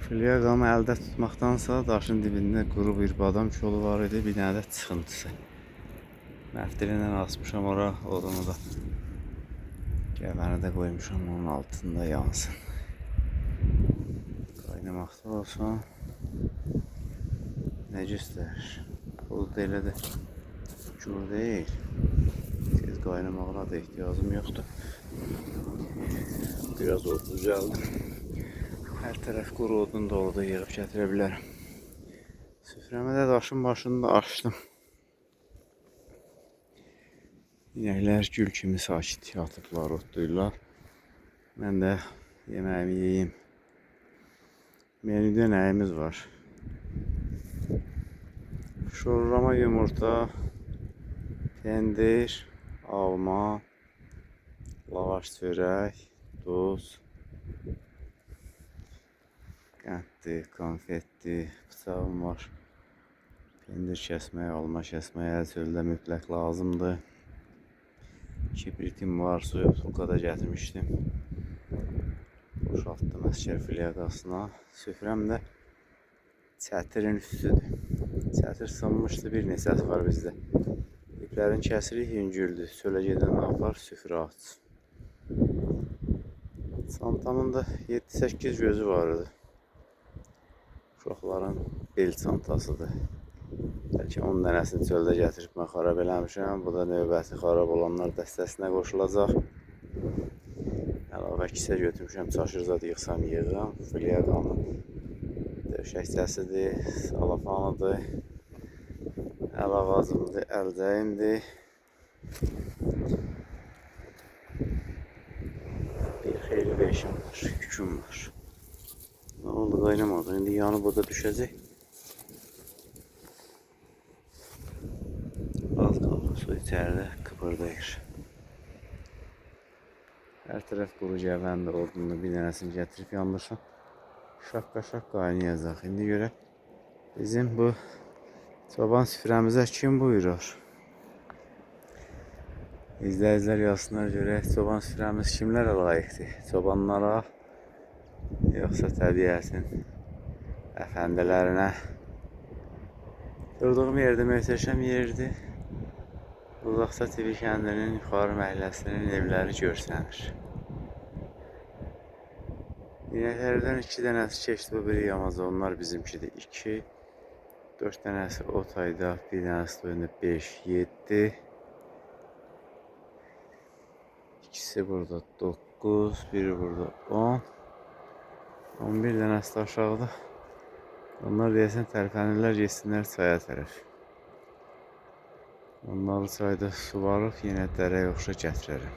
Filiaqamı əldə tutmaqdansa daşın dibində quru bir badam kolu var idi, bir dənə də çıxıntısı. Məftilə asmışam ora, odunu da gəvəni də qoymuşam onun altında yansın. Qaynamaqda olsun. Nə göstərir? O da elə də cür deyil. Tez qaynamağına da ehtiyacım yoxdur. Biraz od düzəldim. Hər tərəf quru odun doluda yığıb gətirə bilərəm. Süfrəmə də daşın başını da açdım. İnəklər gül kimi sakit yatıblar, otlayırlar. Mən də yeməyimi yeyeyim. Menüdə nəyimiz var? Şorlama yumurta, pendir, alma, lavaş çörək, duz, qənddir, konfetdir, bıçağım var. Pendir kəsməyə, alma kəsməyə çöldə mütləq lazımdır. Kibritim var, suyu butulkada gətirmişdim. Boşaltdım əskər filiaqasına. Süfrəm də çətirin üstüdür. Çətir sınmışdı, bir neçəsi var bizdə. İplərin kəsirik, yüngüldür. Çölə gedən apar, süfrə aç. Çantamın da 7-8 gözü var idi. Uşaqların bel çantasıdır. Bəlkə 10 dənəsini çöldə gətirib mən xarab eləmişəm. Bu da növbəti xarab olanlar dəstəsinə qoşulacaq. Əlavə kisə götürmüşəm, çaşır zad yığsam yığıram. Filiaqamın döşəkçəsidir, salafanıdır, əl ağacımdır, əlcəyimdir. Bir xeyli beşim var, yüküm var. Nə oldu, qaynamadı. İndi yanıb o da düşəcək. Az qalır, su içəridə kıpırdayır. Hər tərəf quru gəvəndir, odunlu bir dənəsini gətirib yandırsam. Şaqqa qaynayacaq. İndi görək bizim bu çoban süfrəmizə kim buyurur? İzləyicilər yazsınlar görək çoban süfrəmiz kimlərə layiqdir? Çobanlara, yoxsa təbiətin əfəndilərinə? Durduğum yerdə möhtəşəm yerdir. Uzaqda TV kəndinin yuxarı məhəlləsinin evləri görsənir. İnəklərdən 2 dənəsi keçdi, bu biri yamaz, onlar bizimkidir. 2, 4 dənəsi o tayda, bir dənəsi de oyunda 5, 7. İkisi burada 9, biri burada 10. 11 dənəsi də aşağıda. Onlar deyəsən tərpənirlər, yesinlər çaya tərəf. Onları çayda suvarıb yenə dərə yoxuşa gətirərəm.